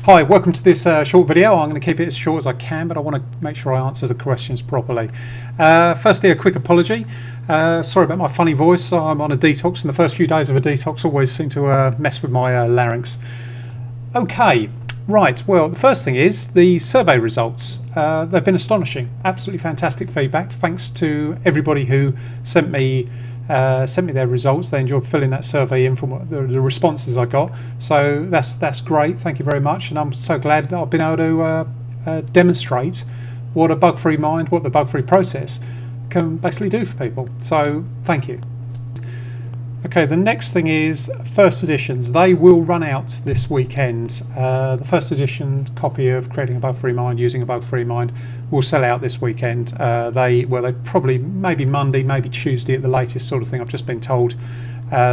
Hi, welcome to this short video. I'm going to keep it as short as I can, but I want to make sure I answer the questions properly. Firstly, a quick apology. Sorry about my funny voice. I'm on a detox, and the first few days of a detox always seem to mess with my larynx. Okay, right. Well, the first thing is the survey results. They've been astonishing. Absolutely fantastic feedback. Thanks to everybody who sent me their results. They enjoyed filling that survey in from the responses I got. So that's great. Thank you very much. And I'm so glad that I've been able to demonstrate what a bug-free mind, what the bug-free process can basically do for people. So thank you. Okay, the next thing is first editions. They will run out this weekend. The first edition copy of Creating a Bug-Free Mind, Using a Bug-Free Mind will sell out this weekend. They probably, maybe Monday, maybe Tuesday at the latest sort of thing, I've just been told.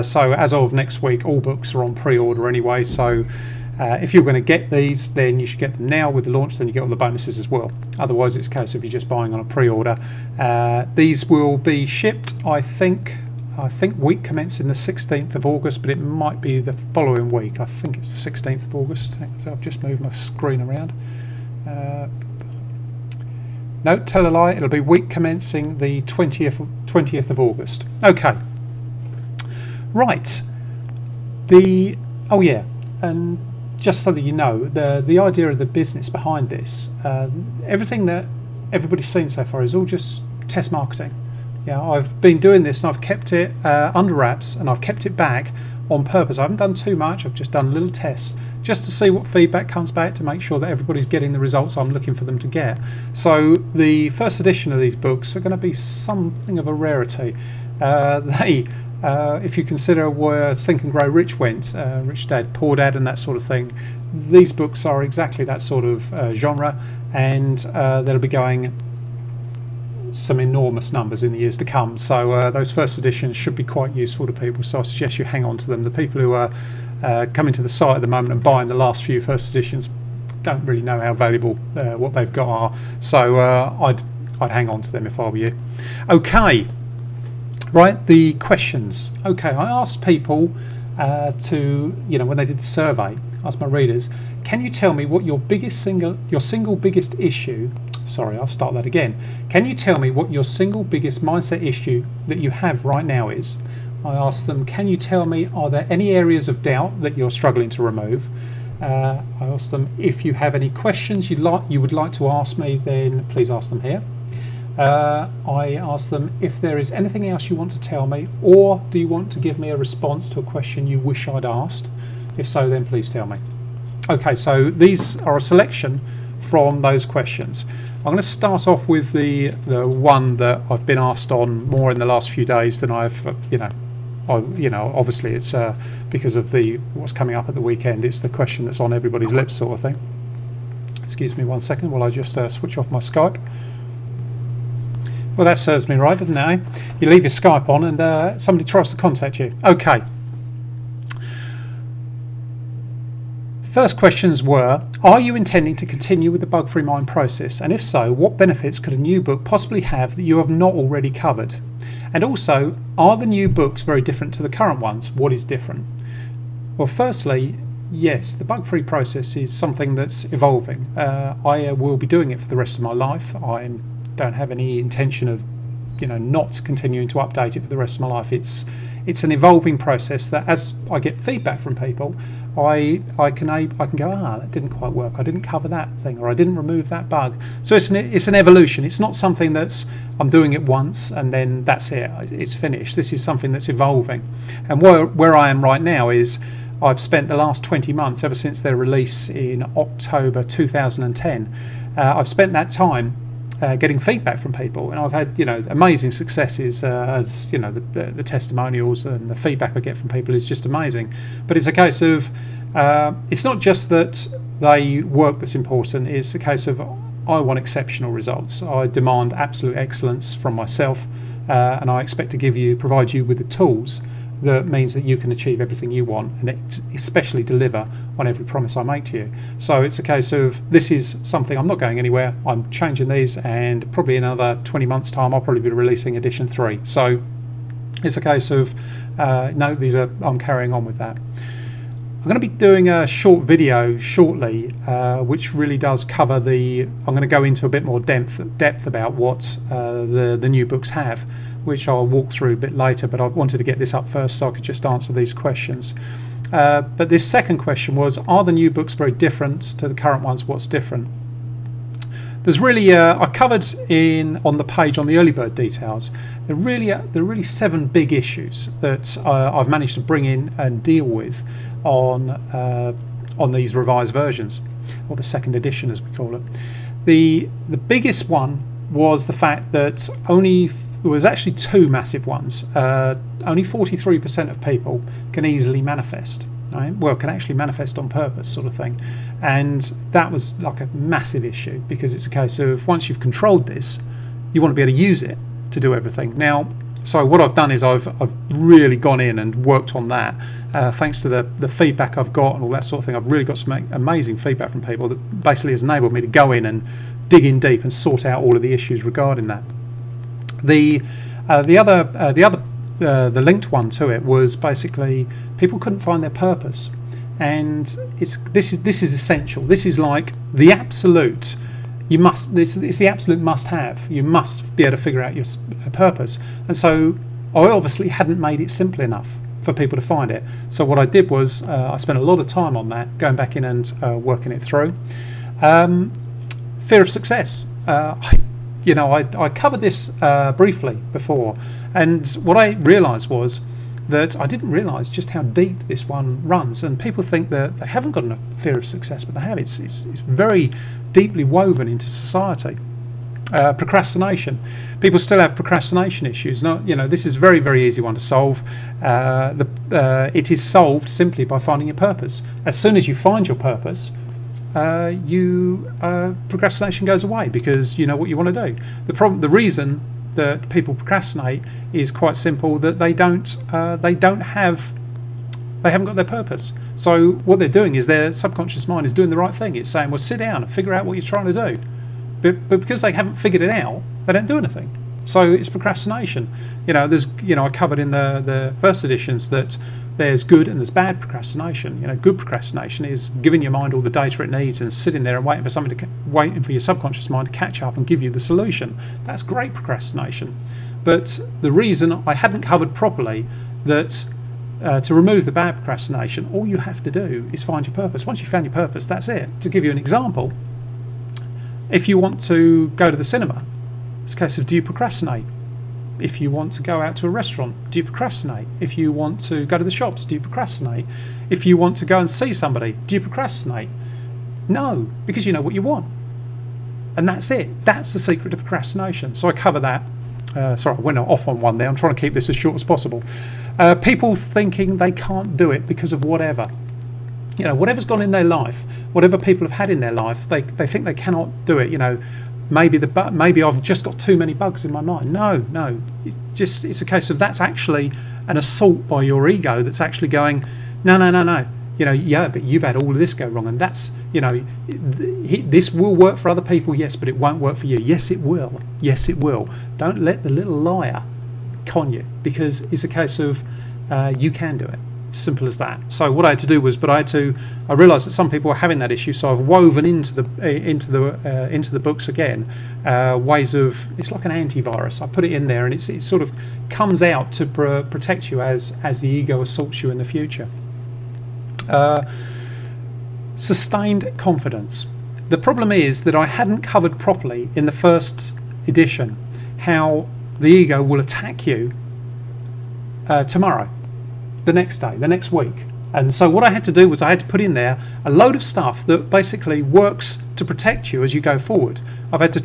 So as of next week, all books are on pre-order anyway. So if you're going to get these, then you should get them now with the launch, then you get all the bonuses as well. Otherwise, it's a case of you just buying on a pre-order. These will be shipped, I think week commencing the 16th of August, but it might be the following week. I think it's the 16th of August. So I've just moved my screen around. No, tell a lie, it'll be week commencing the 20th of August. Okay. Right. Oh yeah, and just so that you know, the idea of the business behind this, everything that everybody's seen so far is all just test marketing. Yeah, I've been doing this and I've kept it under wraps, and I've kept it back on purpose. I haven't done too much. I've just done little tests just to see what feedback comes back, to make sure that everybody's getting the results I'm looking for them to get. So the first edition of these books are going to be something of a rarity. If you consider where Think and Grow Rich went, Rich Dad, Poor Dad and that sort of thing, these books are exactly that sort of genre, and they'll be going some enormous numbers in the years to come. So those first editions should be quite useful to people, so I suggest you hang on to them. The people who are coming to the site at the moment and buying the last few first editions don't really know how valuable what they've got are, so I'd hang on to them if I were you. Okay, right, the questions. Okay, I asked people to, when they did the survey, asked my readers, can you tell me what your single biggest issue, sorry, I'll start that again. Can you tell me what your single biggest mindset issue that you have right now is? I asked them, can you tell me, are there any areas of doubt that you're struggling to remove? I asked them, if you have any questions you would like to ask me, then please ask them here. I asked them if there is anything else you want to tell me, or do you want to give me a response to a question you wish I'd asked? If so, then please tell me. Okay, so these are a selection from those questions. I'm going to start off with the one that I've been asked on more in the last few days than I've, obviously it's because of what's coming up at the weekend. It's the question that's on everybody's lips, sort of thing. Excuse me 1 second while I just switch off my Skype. Well, that serves me right, doesn't it? You leave your Skype on and somebody tries to contact you. Okay. First questions were, are you intending to continue with the Bug-Free Mind process? And if so, what benefits could a new book possibly have that you have not already covered? And also, are the new books very different to the current ones? What is different? Well, firstly, yes, the Bug-Free process is something that's evolving. I will be doing it for the rest of my life. I don't have any intention of not continuing to update it for the rest of my life. It's an evolving process that, as I get feedback from people, I can go, that didn't quite work, I didn't cover that thing, or I didn't remove that bug. So it's an evolution. It's not something that's I'm doing it once and then that's it, it's finished. This is something that's evolving, and where I am right now is I've spent the last 20 months, ever since their release in October 2010, I've spent that time getting feedback from people, and I've had amazing successes, as the testimonials and the feedback I get from people is just amazing. But it's a case of it's not just that they work that's important, it's a case of I want exceptional results. I demand absolute excellence from myself, and I expect to provide you with the tools that means that you can achieve everything you want, and especially deliver on every promise I make to you. So it's a case of, this is something, I'm not going anywhere, I'm changing these, and probably in another 20 months time I'll probably be releasing edition 3. So it's a case of no, I'm carrying on with that. I'm going to be doing a short video shortly, which really does cover I'm going to go into a bit more depth about what the new books have, which I'll walk through a bit later, but I wanted to get this up first so I could just answer these questions. But this second question was, are the new books very different to the current ones? What's different? There's really, I covered on the page on the early bird details, there are really 7 big issues that I've managed to bring in and deal with on these revised versions, or the second edition as we call it. The biggest one was the fact that there was actually 2 massive ones. Only 43% of people can easily manifest. Right? Well, can actually manifest on purpose, sort of thing, and that was like a massive issue, because it's a case of once you've controlled this, you want to be able to use it to do everything. Now, so what I've done is I've really gone in and worked on that. Thanks to the feedback I've got and all that sort of thing, I've really got some amazing feedback from people that basically has enabled me to go in and dig in deep and sort out all of the issues regarding that. The linked one to it was basically people couldn't find their purpose, and this is essential. This is like the absolute. It's the absolute must-have. You must be able to figure out your purpose. And so I obviously hadn't made it simple enough for people to find it. So what I did was I spent a lot of time on that, going back in and working it through. Fear of success. I covered this briefly before, and what I realised was that I didn't realise just how deep this one runs. And people think that they haven't got enough fear of success, but they have. It's very deeply woven into society. Procrastination. People still have procrastination issues. This is a very, very easy one to solve. It is solved simply by finding your purpose. As soon as you find your purpose, procrastination goes away, because you know what you want to do. The reason that people procrastinate is quite simple, that they haven't got their purpose. So what they're doing is their subconscious mind is doing the right thing. It's saying, well, sit down and figure out what you're trying to do. But because they haven't figured it out, they don't do anything. So it's procrastination. I covered in the first editions that there's good and there's bad procrastination. Good procrastination is giving your mind all the data it needs and sitting there and waiting for your subconscious mind to catch up and give you the solution. That's great procrastination. But the reason I hadn't covered properly that to remove the bad procrastination, all you have to do is find your purpose. Once you've found your purpose, that's it. To give you an example, if you want to go to the cinema, it's a case of, do you procrastinate? If you want to go out to a restaurant, do you procrastinate? If you want to go to the shops, do you procrastinate? If you want to go and see somebody, do you procrastinate? No, because you know what you want. And that's it. That's the secret of procrastination. So I cover that. Sorry, I went off on one there. I'm trying to keep this as short as possible. People thinking they can't do it because of whatever. Whatever's gone in their life, whatever people have had in their life, they think they cannot do it. Maybe I've just got too many bugs in my mind. No. It's a case of that's actually an assault by your ego that's actually going, no. Yeah, but you've had all of this go wrong, and that's, this will work for other people, yes, but it won't work for you. Yes, it will. Yes, it will. Don't let the little liar con you, because it's a case of you can do it. Simple as that. So what I had to do was, I realised that some people were having that issue, so I've woven into the books again ways of, it's like an antivirus. I put it in there, and it sort of comes out to protect you as the ego assaults you in the future. Sustained confidence. The problem is that I hadn't covered properly in the first edition how the ego will attack you tomorrow, the next day, the next week. And so what I had to do was I had to put in there a load of stuff that basically works to protect you as you go forward. I've had to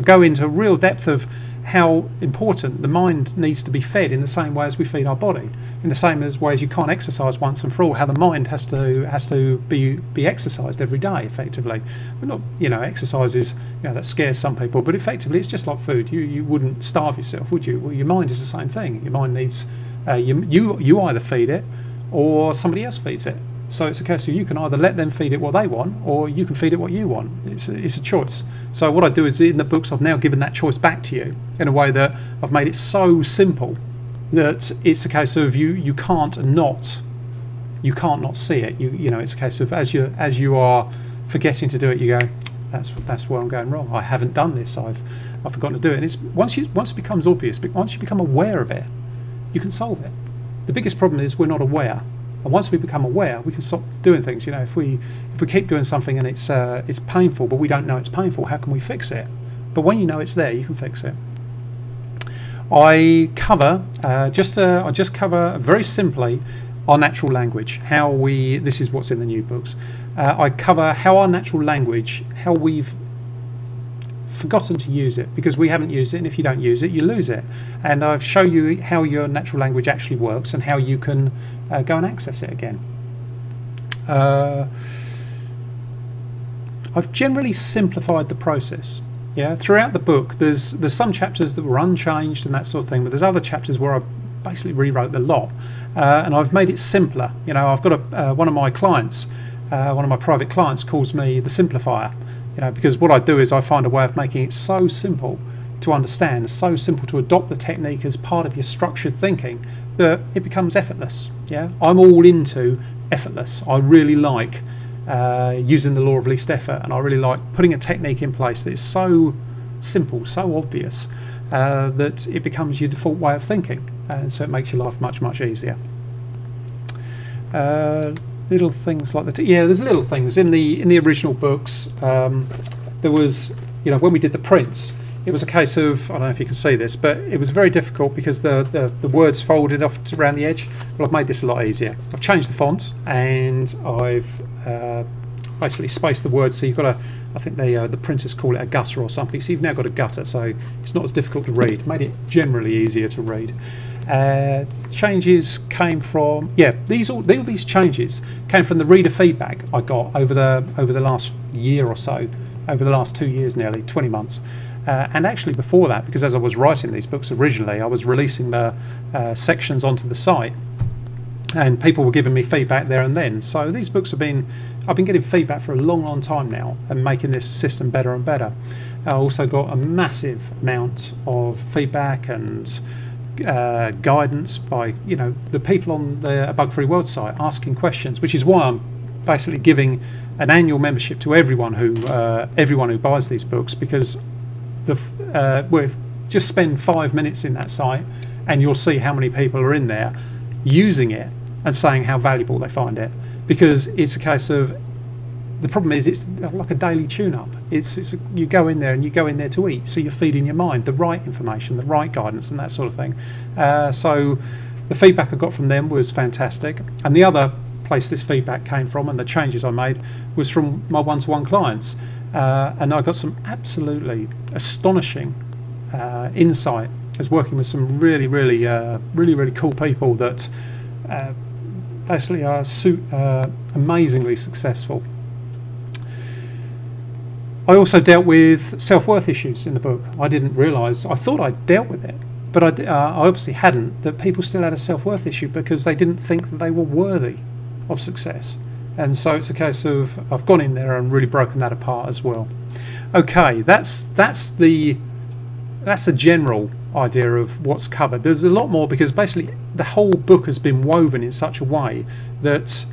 go into real depth of how important the mind needs to be fed in the same way as we feed our body, in the same way as you can't exercise once and for all, how the mind has to be exercised every day effectively. But not, exercise is, that scares some people, but effectively it's just like food. You wouldn't starve yourself, would you? Well, your mind is the same thing. Your mind needs, you either feed it or somebody else feeds it. So it's a case of you can either let them feed it what they want, or you can feed it what you want. It's a choice. So what I do is, in the books, I've now given that choice back to you in a way that I've made it so simple that it's a case of you can't you can't not see it. You know, it's a case of as you are forgetting to do it, you go, that's where I'm going wrong. I haven't done this. I've forgotten to do it. And it's once it becomes obvious, but once you become aware of it, you can solve it. The biggest problem is we're not aware. And once we become aware, we can stop doing things. You know, if we keep doing something and it's painful, but we don't know it's painful, how can we fix it? But when you know it's there, you can fix it. I cover I just cover very simply our natural language. This is what's in the new books. I cover how our natural language, how we've forgotten to use it because we haven't used it, and if you don't use it, you lose it. And I've shown you how your natural language actually works and how you can go and access it again. I've generally simplified the process. Yeah, throughout the book, there's some chapters that were unchanged and that sort of thing, but there's other chapters where I basically rewrote the lot, and I've made it simpler. You know, I've got one of my clients, one of my private clients, calls me the simplifier. You know, because what I do is I find a way of making it so simple to understand, so simple to adopt the technique as part of your structured thinking that it becomes effortless. Yeah, I'm all into effortless. I really like using the law of least effort, and I really like putting a technique in place that is so simple, so obvious that it becomes your default way of thinking, and so it makes your life much, much easier. Little things like that. Yeah, there's little things in the original books. There was, you know, when we did the prints, it was a case of, I don't know if you can see this, but it was very difficult because the words folded off around the edge. Well, I've made this a lot easier. I've changed the font, and I've basically spaced the words, so you've got I think the printers call it a gutter or something, so you've now got a gutter, so it's not as difficult to read. Made it generally easier to read. Changes came from, yeah, all these changes came from the reader feedback I got over the last year or so, over the last 2 years, nearly 20 months. And actually before that, because as I was writing these books originally, I was releasing the sections onto the site, and people were giving me feedback there and then. So these books I've been getting feedback for a long time now, and making this system better and better. I also got a massive amount of feedback and guidance by, you know, the people on the A Bug Free World site asking questions, which is why I'm basically giving an annual membership to everyone who buys these books, because we'll just spend 5 minutes in that site and you'll see how many people are in there using it and saying how valuable they find it. Because it's a case of, the problem is it's like a daily tune-up. You go in there and you go in there to eat, so you're feeding your mind the right information, the right guidance, and that sort of thing. So the feedback I got from them was fantastic. And the other place this feedback came from, and the changes I made, was from my one-to-one clients. And I got some absolutely astonishing insight. I was working with some really cool people that basically are amazingly successely. I also dealt with self-worth issues in the book. I didn't realise, I thought I'd dealt with it, but I obviously hadn't, that people still had a self-worth issue because they didn't think that they were worthy of success. And so it's a case of, I've gone in there and really broken that apart as well. Okay, that's a general idea of what's covered. There's a lot more, because basically the whole book has been woven in such a way that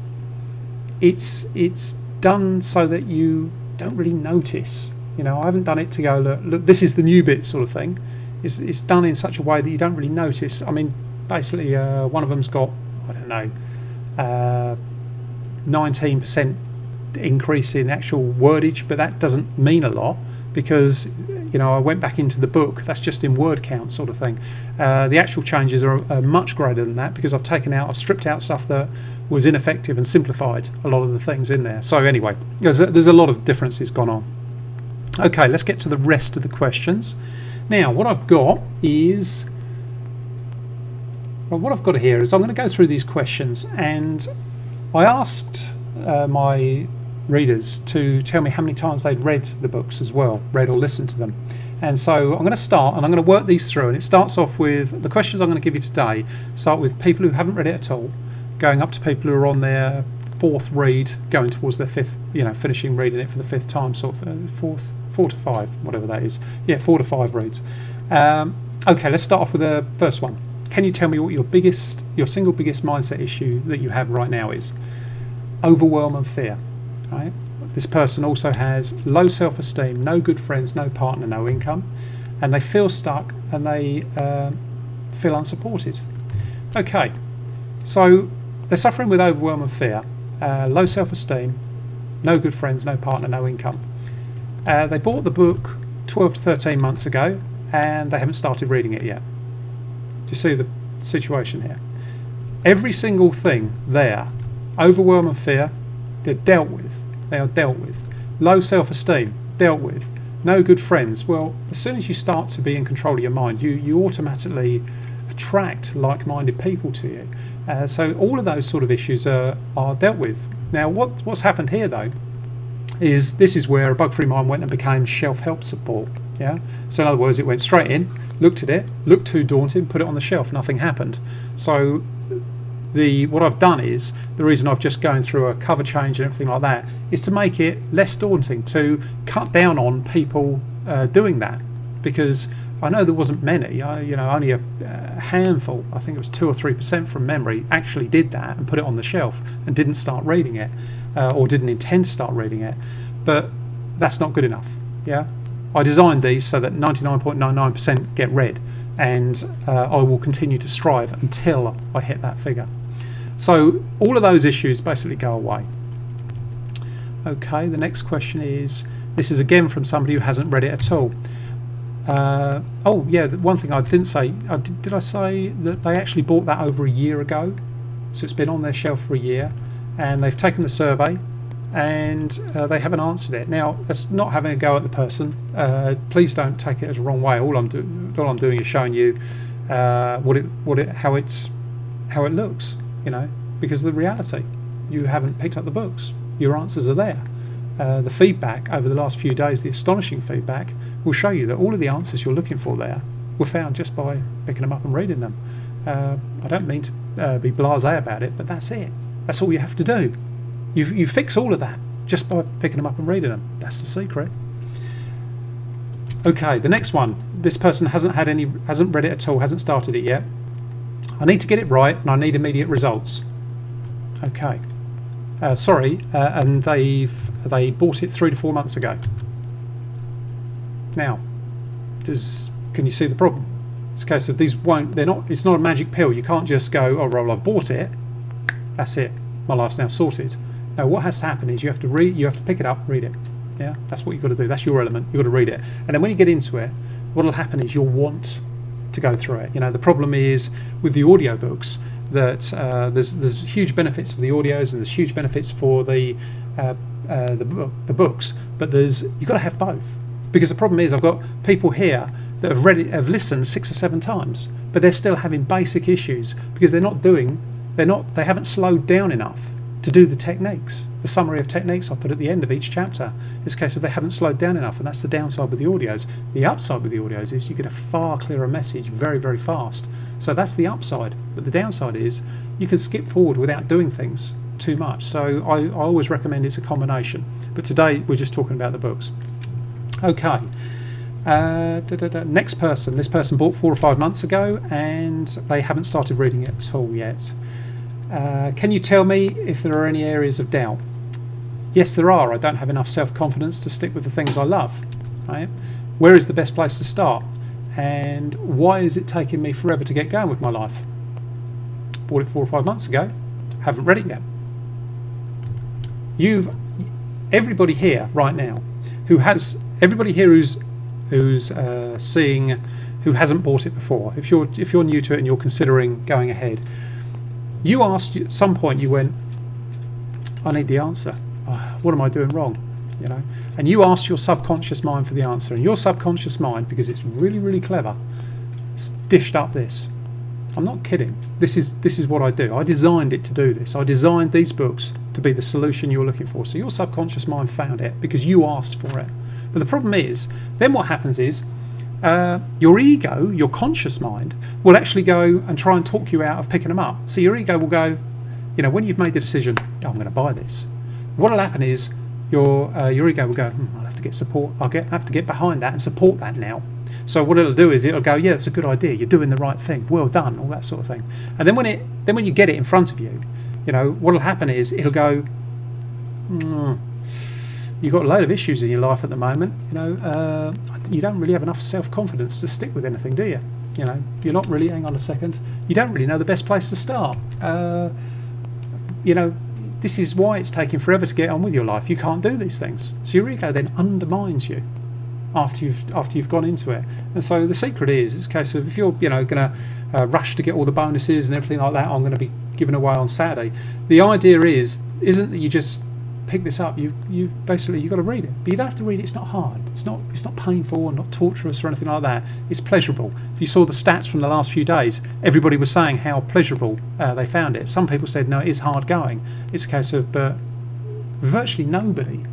it's done so that you don't really notice. You know, I haven't done it to go, look, this is the new bit sort of thing. It's done in such a way that you don't really notice. I mean, basically one of them's got, I don't know, 19% increase in actual wordage, but that doesn't mean a lot, because, you know, I went back into the book, that's just in word count sort of thing. The actual changes are much greater than that, because I've stripped out stuff that was ineffective and simplified a lot of the things in there. So anyway, there's a lot of differences gone on. Okay, let's get to the rest of the questions. Now, what I've got is, well, what I've got here is I'm going to go through these questions, and I asked my readers to tell me how many times they'd read the books as well, read or listened to them. And so I'm going to start, and I'm going to work these through, and it starts off with the questions I'm going to give you today. Start with people who haven't read it at all, going up to people who are on their 4th read, going towards their 5th, you know, finishing reading it for the 5th time, sort of 4 to 5, whatever that is. Yeah, 4 to 5 reads. Okay, let's start off with the first one. Can you tell me what your single biggest mindset issue that you have right now is? Overwhelm and fear. Right? This person also has low self-esteem, no good friends, no partner, no income, and they feel stuck and they feel unsupported. Okay, so they're suffering with overwhelm and fear, low self-esteem, no good friends, no partner, no income. They bought the book 12 to 13 months ago and they haven't started reading it yet. Do you see the situation here? Every single thing there, overwhelm and fear, they're dealt with. They are dealt with. Low self-esteem, dealt with. No good friends. Well, as soon as you start to be in control of your mind, you automatically attract like-minded people to you. So all of those sort of issues are dealt with. Now, what's happened here though is this is where a bug-free mind went and became shelf-help support. Yeah. So in other words, it went straight in, looked at it, looked too daunting, put it on the shelf, nothing happened. So what I've done is, the reason I've just going through a cover change and everything like that is to make it less daunting, to cut down on people doing that, because I know there wasn't many, only a handful, I think it was 2 or 3% from memory, actually did that and put it on the shelf and didn't start reading it, or didn't intend to start reading it. But that's not good enough. Yeah, I designed these so that 99.99% get read, and I will continue to strive until I hit that figure. So all of those issues basically go away. Okay, the next question is, this is again from somebody who hasn't read it at all. Oh yeah, one thing I didn't say, did I say that they actually bought that over a year ago? So it's been on their shelf for a year, and they've taken the survey and they haven't answered it. Now, that's not having a go at the person. Please don't take it as a wrong way. All I'm doing is showing you how it looks, because of the reality. You haven't picked up the books. Your answers are there. The feedback over the last few days, the astonishing feedback, will show you that all of the answers you're looking for there were found just by picking them up and reading them. I don't mean to be blasé about it, but that's it. That's all you have to do. You fix all of that just by picking them up and reading them. That's the secret. Okay, the next one. This person hasn't read it at all, hasn't started it yet. I need to get it right, and I need immediate results. Okay. And they bought it 3 to 4 months ago. Now, can you see the problem? It's a case of it's not a magic pill. You can't just go, oh well, I've bought it, that's it, my life's now sorted. No, what has to happen is you have to pick it up, read it. Yeah, that's what you've got to do. That's your element. You've got to read it, and then when you get into it, what will happen is you'll want to go through it. The problem is with the audiobooks that there's huge benefits for the audios and there's huge benefits for the books, but you've got to have both, because the problem is I've got people here that have listened 6 or 7 times, but they're still having basic issues because they haven't slowed down enough to do the techniques. The summary of techniques I put at the end of each chapter is a case of they haven't slowed down enough, and that's the downside with the audios. The upside with the audios is you get a far clearer message very, very fast. So that's the upside, but the downside is you can skip forward without doing things too much. So I always recommend it's a combination, but today we're just talking about the books. Okay, next person. This person bought 4 or 5 months ago and they haven't started reading it at all yet. Can you tell me if there are any areas of doubt? Yes, there are. I don't have enough self-confidence to stick with the things I love. Right? Where is the best place to start? And why is it taking me forever to get going with my life? Bought it 4 or 5 months ago. Haven't read it yet. Everybody here right now who's seeing, who hasn't bought it before. If you're new to it and you're considering going ahead, you asked at some point, you went, I need the answer. Oh, what am I doing wrong? And you asked your subconscious mind for the answer, and your subconscious mind, because it's really, really clever, dished up this. I'm not kidding. This is what I do. I designed it to do this. I designed these books to be the solution you're looking for. So your subconscious mind found it because you asked for it. But the problem is, then what happens is your ego, your conscious mind, will actually go and try and talk you out of picking them up. So your ego will go, when you've made the decision, oh, I'm going to buy this. What will happen is your ego will go, I'll have to get support. Have to get behind that and support that now. So what it'll do is it'll go, yeah, it's a good idea, you're doing the right thing, well done, all that sort of thing. And then when you get it in front of you, you know, what'll happen is it'll go, you've got a load of issues in your life at the moment, you know, you don't really have enough self-confidence to stick with anything, do you? You know, you're not really, hang on a second, you don't really know the best place to start. You know, this is why it's taking forever to get on with your life. You can't do these things. So your ego then undermines you after you've gone into it. And so the secret is, it's a case of, if you're, you know, going to rush to get all the bonuses and everything like that, I'm going to be giving away on Saturday. The idea isn't that you just pick this up. You've got to read it, but you don't have to read it. It's not hard. It's not painful and not torturous or anything like that. It's pleasurable. If you saw the stats from the last few days, everybody was saying how pleasurable they found it. Some people said no, it is hard going. It's a case of, but virtually nobody,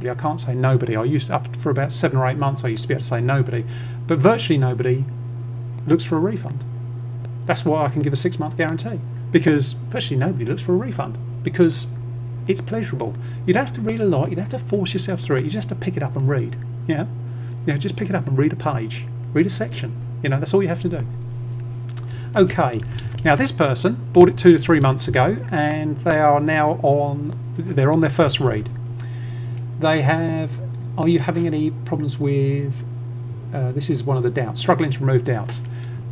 I can't say nobody, I used to, up for about 7 or 8 months I used to be able to say nobody, but virtually nobody looks for a refund. That's why I can give a 6-month guarantee, because virtually nobody looks for a refund, because it's pleasurable. You don't have to read a lot, you don't have to force yourself through it, you just have to pick it up and read. Yeah? You know, just pick it up and read a page, read a section. You know, that's all you have to do. Okay, now this person bought it 2 to 3 months ago, and they are now on their first read. They have, are you having any problems with, this is one of the doubts, struggling to remove doubts.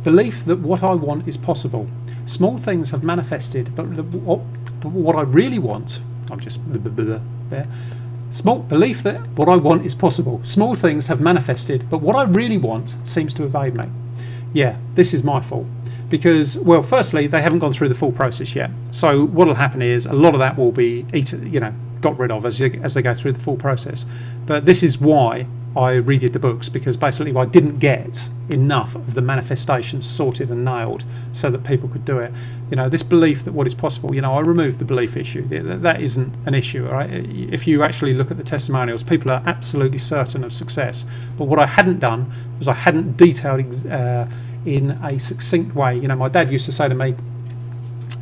Belief that what I want is possible. Small things have manifested, but what I really want, I'm just there. Small belief that what I want is possible. Small things have manifested, but what I really want seems to evade me. Yeah, this is my fault. Because, well, firstly, they haven't gone through the full process yet. So what will happen is a lot of that will be got rid of as they go through the full process. But this is why I redid the books, because basically I didn't get enough of the manifestations sorted and nailed so that people could do it. You know, this belief that what is possible, you know, I removed the belief issue. That isn't an issue, right? If you actually look at the testimonials, people are absolutely certain of success. But what I hadn't done was I hadn't detailed in a succinct way. You know, my dad used to say to me,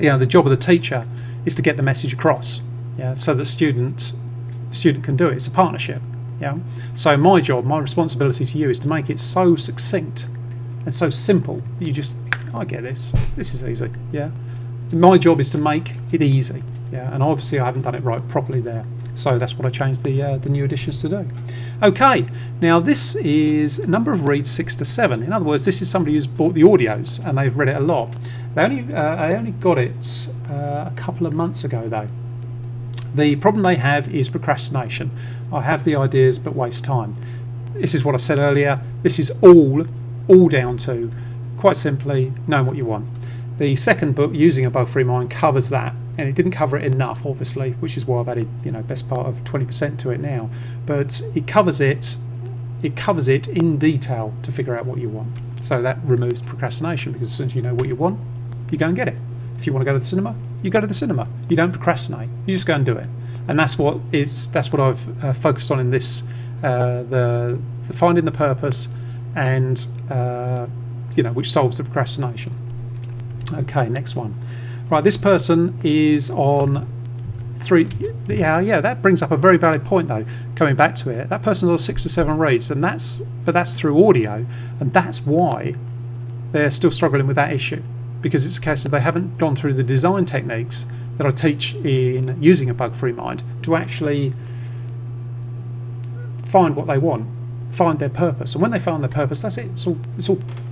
you know, the job of the teacher is to get the message across, yeah, so the student can do it. It's a partnership. Yeah. So my job, my responsibility to you is to make it so succinct and so simple that you just, I get this. This is easy. Yeah. My job is to make it easy. Yeah. And obviously I haven't done it right properly there. So that's what I changed the new editions to do. Okay. Now this is number of reads 6 to 7. In other words, this is somebody who's bought the audios and they've read it a lot. I only got it a couple of months ago though. The problem they have is procrastination. I have the ideas but waste time. This is what I said earlier. This is all down to, quite simply, knowing what you want. The second book, Using a Bug-Free Mind, covers that, and it didn't cover it enough, obviously, which is why I've added, you know, best part of 20% to it now. But it covers it in detail to figure out what you want. So that removes procrastination, because as soon as you know what you want, you go and get it. If you want to go to the cinema, you go to the cinema. You don't procrastinate. You just go and do it. And that's what I've focused on in this, the finding the purpose, and you know, which solves the procrastination. Okay, next one. Right, this person is on 3. Yeah, that brings up a very valid point though. Coming back to it, that person's on 6 to 7 reads, and that's through audio, and that's why they're still struggling with that issue. Because it's a case of they haven't gone through the design techniques that I teach in Using a Bug-Free Mind to actually find what they want, find their purpose. And when they find their purpose, that's it. It's all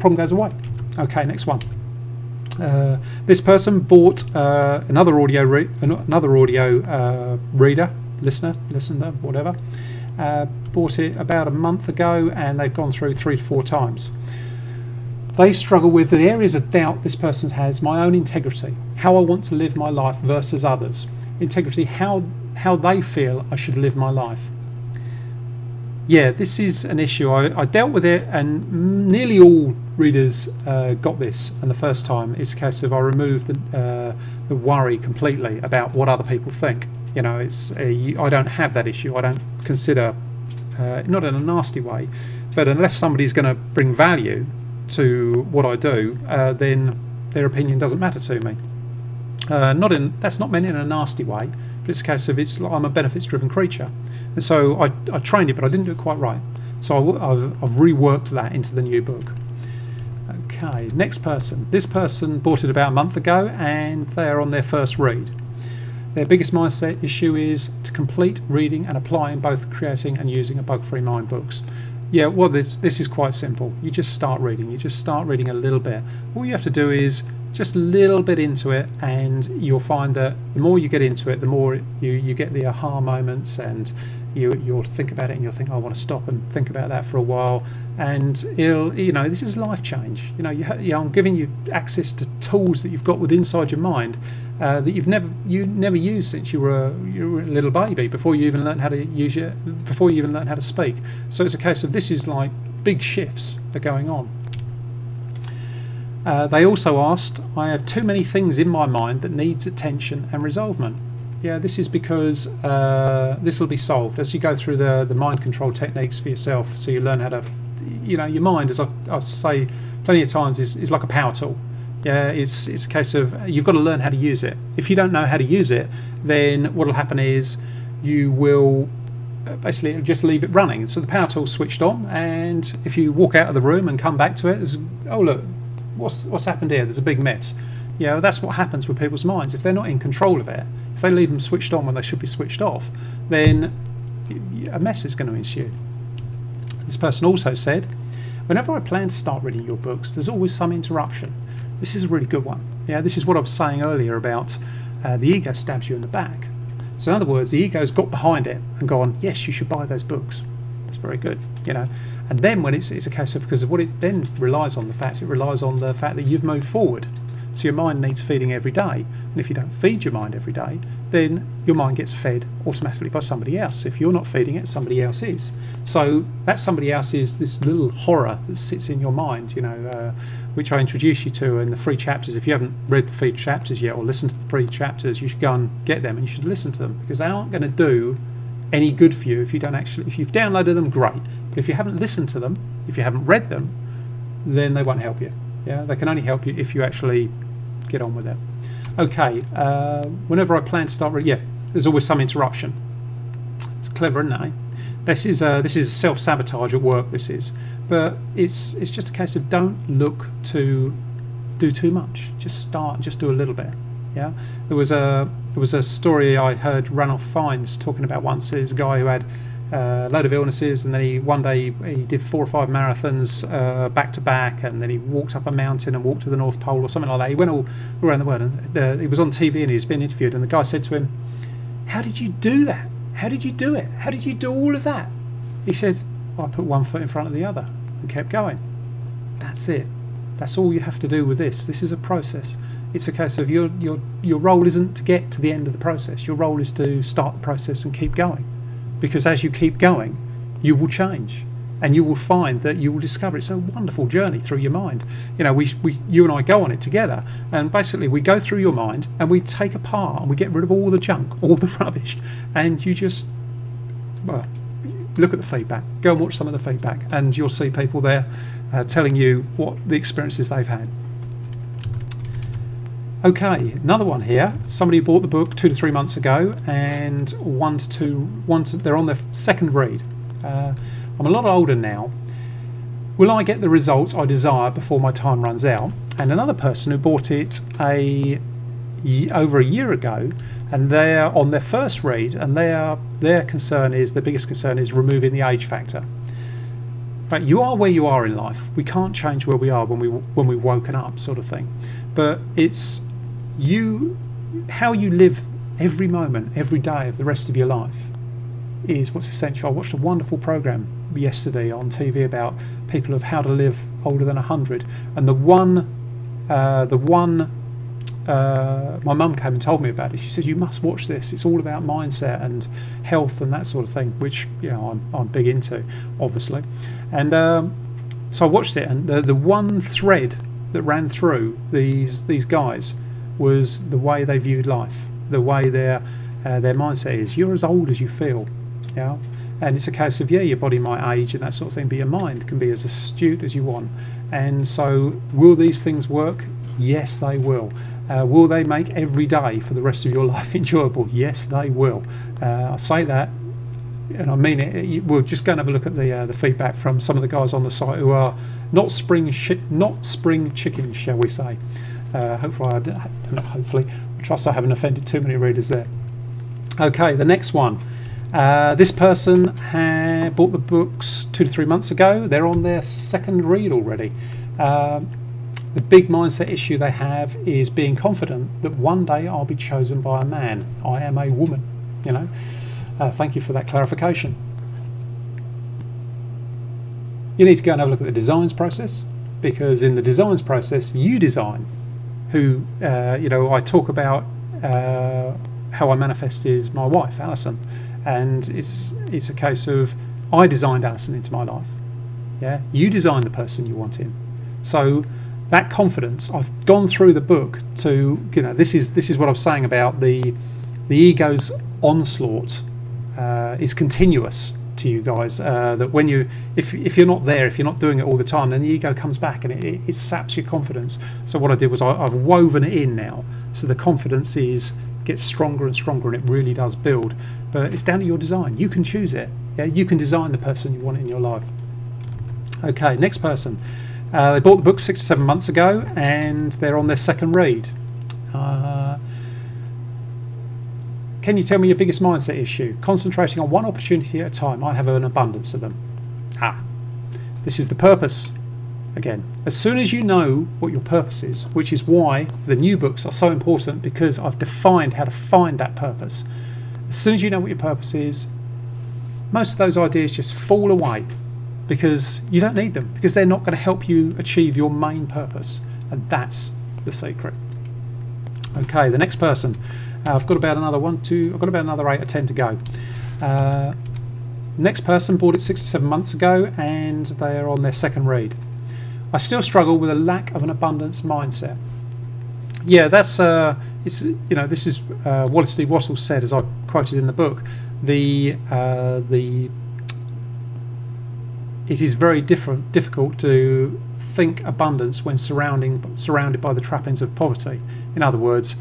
problem goes away. Okay, next one. This person bought another audio reader, listener, whatever. Bought it about a month ago, and they've gone through 3 to 4 times. They struggle with the areas of doubt this person has: my own integrity, how I want to live my life versus others. Integrity, how they feel I should live my life. Yeah, this is an issue. I dealt with it, and nearly all readers got this. And the first time, it's a case of I removed the worry completely about what other people think. You know, I don't have that issue. I don't consider, not in a nasty way, but unless somebody's going to bring value to what I do, then their opinion doesn't matter to me. That's not meant in a nasty way, but it's a case of I'm a benefits-driven creature, and so I trained it, but I didn't do it quite right. So I've reworked that into the new book. Okay, next person. This person bought it about a month ago and they're on their first read. Their biggest mindset issue is to complete reading and applying both creating and using a bug-free mind books. Yeah, well, this is quite simple. You just start reading. You just start reading a little bit. All you have to do is just a little bit into it, and you'll find that the more you get into it, the more you get the aha moments, and you'll think about it and you'll think, oh, I want to stop and think about that for a while. And this is life change. I'm giving you access to tools that you've got within inside your mind that you never used since you were a little baby, before you even learned how to before you even learned how to speak. So it's a case of, this is like big shifts are going on. They also asked, I have too many things in my mind that needs attention and resolvement. Yeah, this is because this will be solved as you go through the mind control techniques for yourself. So you learn how to, your mind, as I say plenty of times, is like a power tool. Yeah, it's a case of, you've got to learn how to use it. If you don't know how to use it, then what will happen is you will basically just leave it running. So the power tool's switched on, and if you walk out of the room and come back to it, there's, oh look, what's happened here? There's a big mess. Yeah, that's what happens with people's minds. If they're not in control of it, if they leave them switched on when they should be switched off, then a mess is going to ensue. This person also said, whenever I plan to start reading your books, there's always some interruption. This is a really good one. Yeah, this is what I was saying earlier about the ego stabs you in the back. So in other words, the ego's got behind it and gone, yes, you should buy those books. That's very good, And then when it's a case of, because of what it then relies on, it relies on the fact that you've moved forward. So your mind needs feeding every day. And if you don't feed your mind every day, then your mind gets fed automatically by somebody else. If you're not feeding it, somebody else is. So that somebody else is this little horror that sits in your mind, which I introduced you to in the free chapters. If you haven't read the free chapters yet, or listened to the free chapters, you should go and get them, and you should listen to them, because they aren't going to do any good for you if you don't actually, if you've downloaded them, great. But if you haven't listened to them, if you haven't read them, then they won't help you. Yeah, they can only help you if you actually get on with it. Okay, whenever I plan to start reading, yeah, there's always some interruption. It's clever, isn't it? This is self-sabotage at work, this is. But it's just a case of, don't look to do too much. Just start, just do a little bit. Yeah, there was a story I heard Ranulph Fiennes talking about once. There's a guy who had a load of illnesses, and then one day he did 4 or 5 marathons back to back, and then he walked up a mountain and walked to the North Pole or something like that. He went all around the world, and he was on TV and he was being interviewed, and the guy said to him, how did you do that? How did you do it? How did you do all of that? He said, well, I put one foot in front of the other and kept going. That's it. That's all you have to do with this. This is a process. It's a case of your role isn't to get to the end of the process. Your role is to start the process and keep going. Because as you keep going, you will change, and you will find that you will discover it's a wonderful journey through your mind. You and I go on it together, and basically we go through your mind and we take apart and we get rid of all the junk, all the rubbish, and you just, well, look at the feedback. Go and watch some of the feedback, and you'll see people there telling you what the experiences they've had. Okay, another one here. Somebody bought the book 2 to 3 months ago, and they're on their second read. I'm a lot older now. Will I get the results I desire before my time runs out? And another person who bought it over a year ago, and they're on their first read, and their biggest concern is removing the age factor. Right, you are where you are in life. We can't change where we are when we've woken up, sort of thing. But it's how you live every moment, every day of the rest of your life is what's essential. I watched a wonderful program yesterday on TV about people of how to live older than 100, and my mum came and told me about it. She said, you must watch this. It's all about mindset and health and that sort of thing, which I'm big into, obviously. And so I watched it, and the one thread that ran through these guys was the way they viewed life, the way their mindset is. You're as old as you feel, and it's a case of, your body might age and that sort of thing, but your mind can be as astute as you want. And so, will these things work? Yes, they will. Will they make every day for the rest of your life enjoyable? Yes, they will. I say that and I mean it, we'll just go and have a look at the feedback from some of the guys on the site who are not spring chickens, shall we say. Hopefully, I trust I haven't offended too many readers there. Okay, the next one. This person had bought the books 2 to 3 months ago. They're on their second read already. The big mindset issue they have is being confident that one day I'll be chosen by a man. I am a woman, you know. Thank you for that clarification. You need to go and have a look at the designs process, because in the designs process you design who, you know, I talk about how I manifested my wife, Alison, and it's a case of I designed Alison into my life. Yeah, you design the person you want in. So that confidence, I've gone through the book to, you know, this is what I was saying about the ego's onslaught is continuous to you guys. That when you, if you're not there, if you're not doing it all the time, then the ego comes back and it saps your confidence. So what I did was I've woven it in now, so the confidence gets stronger and stronger, and it really does build. But it's down to your design. You can choose it. Yeah, you can design the person you want in your life. Okay, next person. They bought the book 6 to 7 months ago, and they're on their second read. Can you tell me your biggest mindset issue? Concentrating on one opportunity at a time. I have an abundance of them. This is the purpose. Again, as soon as you know what your purpose is, which is why the new books are so important, because I've defined how to find that purpose. As soon as you know what your purpose is, most of those ideas just fall away, because you don't need them, because they're not going to help you achieve your main purpose, and that's the secret. Okay, the next person. I've got about another I've got about another 8 or 10 to go. Next person bought it 6 to 7 months ago, and they're on their second read. I still struggle with a lack of an abundance mindset. Yeah, that's it's, you know, this is Wallace D. Wassell said, as I quoted in the book, it is very difficult to think abundance when surrounded by the trappings of poverty. In other words,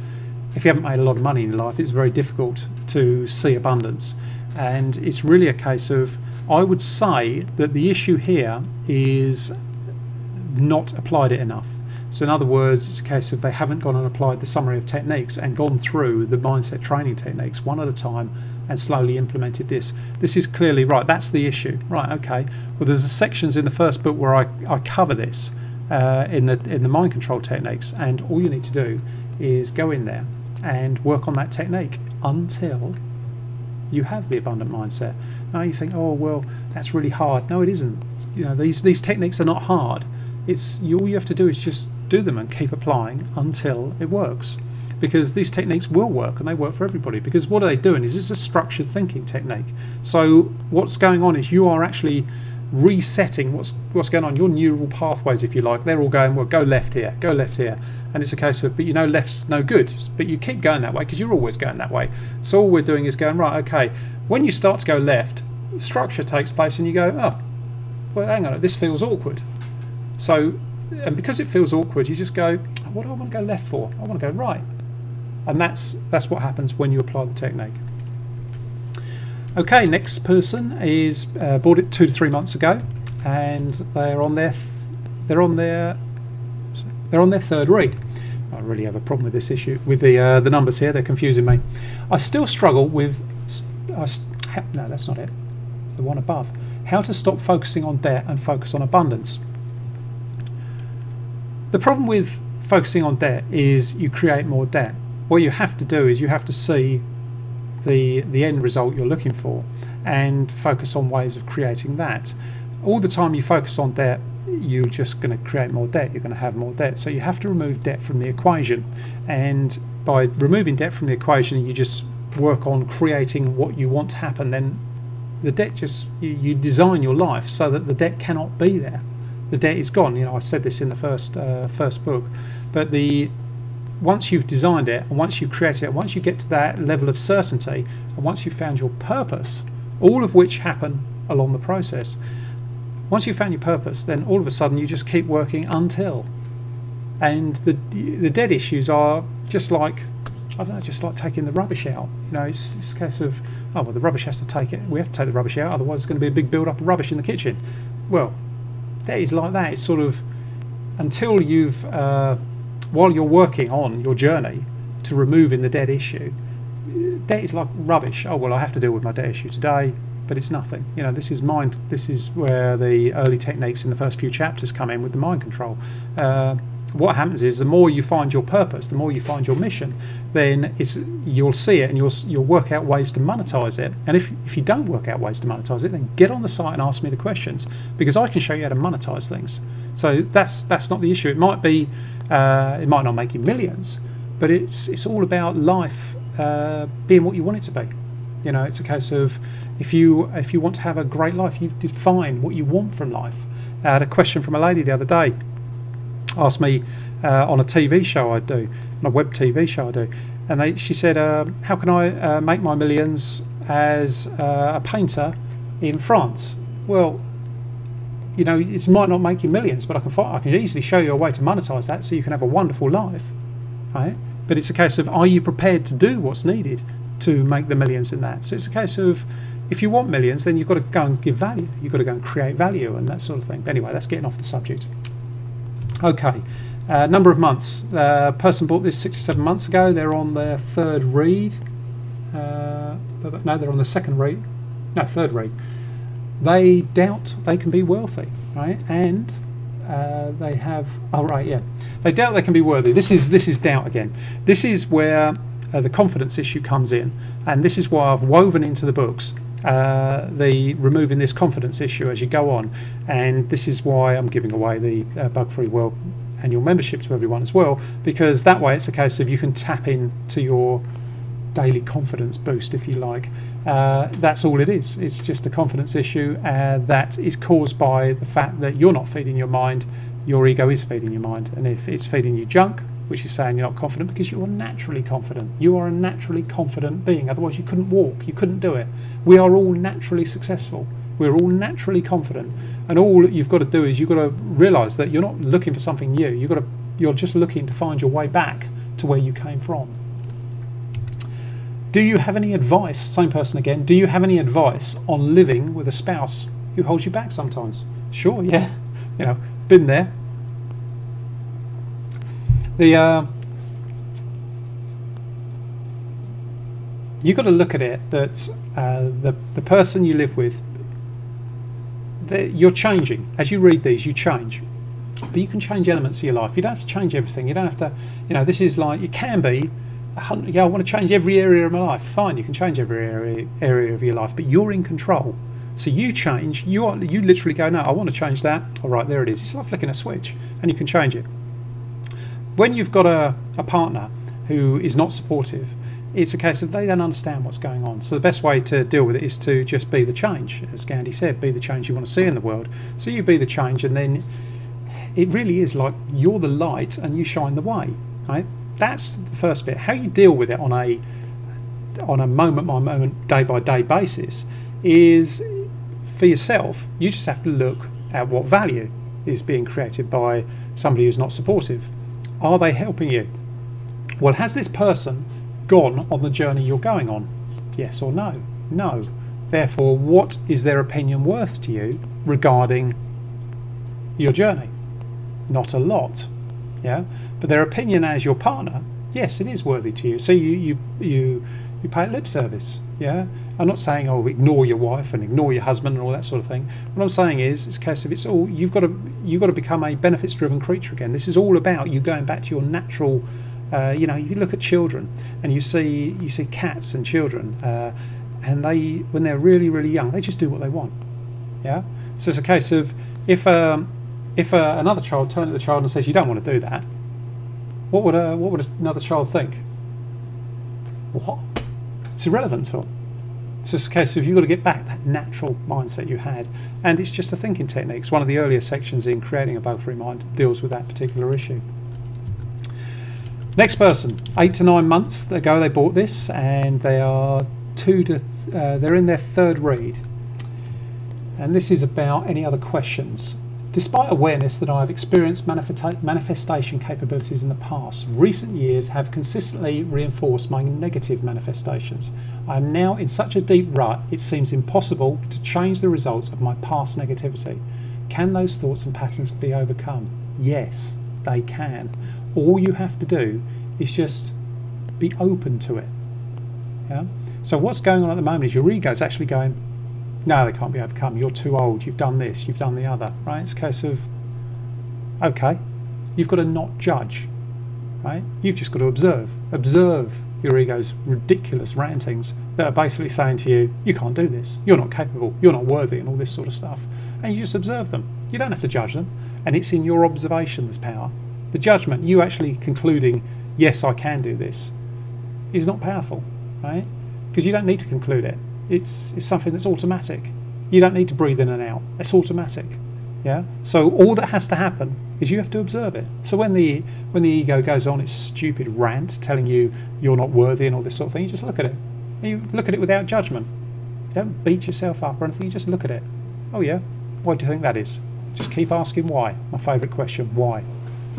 if you haven't made a lot of money in your life, it's very difficult to see abundance. And it's really a case of, I would say that the issue here is not applied it enough. So in other words, it's a case of they haven't gone and applied the summary of techniques and gone through the mindset training techniques one at a time and slowly implemented this. This is clearly right. That's the issue. Right, okay. Well, there's sections in the first book where I cover this in the mind control techniques, and all you need to do is go in there and work on that technique until you have the abundant mindset. Now you think, oh well, that's really hard. No, it isn't. You know, these techniques are not hard. It's all you have to do is just do them and keep applying until it works, because these techniques will work, and they work for everybody. Because what are they doing is it's a structured thinking technique. So what's going on is you are actually resetting what's going on, your neural pathways, if you like. They're all going, well, go left here, go left here, and it's a case of, but you know, left's no good, but you keep going that way because you're always going that way. So all we're doing is going, right, okay, when you start to go left, structure takes place and you go, oh well, hang on, this feels awkward. So, and because it feels awkward, you just go, what do I want to go left for? I want to go right. And that's what happens when you apply the technique. Okay, next person is bought it 2 to 3 months ago, and they're on their third read. I really have a problem with this issue with the numbers here. They're confusing me. I still struggle with no, that's not it. It's the one above. How to stop focusing on debt and focus on abundance. The problem with focusing on debt is you create more debt. What you have to do is you have to see the end result you're looking for and focus on ways of creating that. All the time you focus on debt, you're just going to create more debt. You're going to have more debt. So you have to remove debt from the equation, and by removing debt from the equation, you just work on creating what you want to happen. Then the debt just, you design your life so that the debt cannot be there. The debt is gone. You know, I said this in the first book, but once you've designed it, and once you create it, once you get to that level of certainty, and once you've found your purpose, all of which happen along the process, once you've found your purpose, then all of a sudden you just keep working until. And the dead issues are just like, I don't know, just like taking the rubbish out. You know, it's a case of Oh, well, the rubbish has to take it. We have to take the rubbish out, otherwise there's going to be a big build-up of rubbish in the kitchen. Well, that is like that. It's sort of until you've, while you're working on your journey to removing the dead issue, debt is like rubbish. Oh, well, I have to deal with my debt issue today, but it's nothing. You know, this is mind. This is where the early techniques in the first few chapters come in with the mind control. What happens is the more you find your purpose, the more you find your mission, then you'll see it and you'll work out ways to monetize it. And if you don't work out ways to monetize it, then get on the site and ask me the questions, because I can show you how to monetize things. So that's not the issue. It might be it might not make you millions, but it's all about life being what you want it to be. You know, it's a case of if you want to have a great life, you define what you want from life. I had a question from a lady the other day. Asked me on a TV show I do, on a web TV show I do, and she said, how can I make my millions as a painter in France? Well, you know, it might not make you millions, but I can easily show you a way to monetize that so you can have a wonderful life, right? But it's a case of, are you prepared to do what's needed to make the millions in that? So it's a case of, if you want millions, then you've got to go and give value. You've got to go and create value and that sort of thing. But anyway, that's getting off the subject. Okay, number of months. Person bought this 6 or 7 months ago. They're on their third read. No, they're on the second read. No, third read. They doubt they can be wealthy, right? And they have. Oh, right, yeah. They doubt they can be worthy. This is doubt again. This is where the confidence issue comes in, and this is why I've woven into the books the removing this confidence issue as you go on, and this is why I'm giving away the Bug-Free World annual membership to everyone as well, because that way it's a case of you can tap into your daily confidence boost, if you like. That's all it is. It's just a confidence issue that is caused by the fact that you're not feeding your mind, your ego is feeding your mind, and if it's feeding you junk, which is saying you're not confident, because you are naturally confident. You are a naturally confident being, otherwise you couldn't walk, you couldn't do it. We are all naturally successful. We're all naturally confident, and all you've got to do is you've got to realise that you're not looking for something new. You're just looking to find your way back to where you came from. Do you have any advice, same person again, do you have any advice on living with a spouse who holds you back sometimes? Sure, yeah, you know, been there. You've got to look at it that the person you live with, you're changing. As you read these, you change. But you can change elements of your life. You don't have to change everything. You don't have to, you know, this is like, you can be, yeah, I want to change every area of my life. Fine, you can change every area of your life, but you're in control. So you change, you literally go, no, I want to change that. All right, there it is. It's like flicking a switch, and you can change it. When you've got a partner who is not supportive, it's a case of they don't understand what's going on. So the best way to deal with it is to just be the change. As Gandhi said, be the change you want to see in the world. So you be the change, and then it really is like you're the light and you shine the way, right? That's the first bit. How you deal with it on a moment by moment, day by day basis is, for yourself, you just have to look at what value is being created by somebody who's not supportive. Are they helping you? Well, has this person gone on the journey you're going on? Yes or no? No. Therefore, what is their opinion worth to you regarding your journey? Not a lot. Yeah, but their opinion as your partner, yes, it is worthy to you. So you pay lip service. Yeah, I'm not saying, oh, ignore your wife and ignore your husband and all that sort of thing. What I'm saying is, it's a case of it's all you've got to become a benefits-driven creature again. This is all about you going back to your natural. You know, you look at children and you see cats and children, and they, when they're really, really young, they just do what they want. Yeah, so it's a case of if another child turned to the child and says, you don't want to do that, what would another child think? What? It's irrelevant to them. It's just a case of you've got to get back that natural mindset you had, and it's just a thinking technique. It's one of the earlier sections in creating a bug-free mind deals with that particular issue. Next person, 8 to 9 months ago they bought this, and they are they're in their third read, and this is about any other questions. Despite awareness that I have experienced manifestation capabilities in the past, recent years have consistently reinforced my negative manifestations. I am now in such a deep rut, it seems impossible to change the results of my past negativity. Can those thoughts and patterns be overcome? Yes, they can. All you have to do is just be open to it. Yeah? So what's going on at the moment is your ego is actually going, no, they can't be overcome. You're too old. You've done this. You've done the other. Right? It's a case of, okay, you've got to not judge. Right? You've just got to observe. Observe your ego's ridiculous rantings that are basically saying to you, you can't do this. You're not capable. You're not worthy, and all this sort of stuff. And you just observe them. You don't have to judge them. And it's in your observation there's power. The judgment, you actually concluding, yes, I can do this, is not powerful. Right? Because you don't need to conclude it. It's something that's automatic. You don't need to breathe in and out. It's automatic. Yeah. So all that has to happen is you have to observe it. So when the ego goes on its stupid rant telling you you're not worthy and all this sort of thing, you just look at it. You look at it without judgment. You don't beat yourself up or anything. You just look at it. Oh yeah. Why do you think that is? Just keep asking why. My favourite question. Why?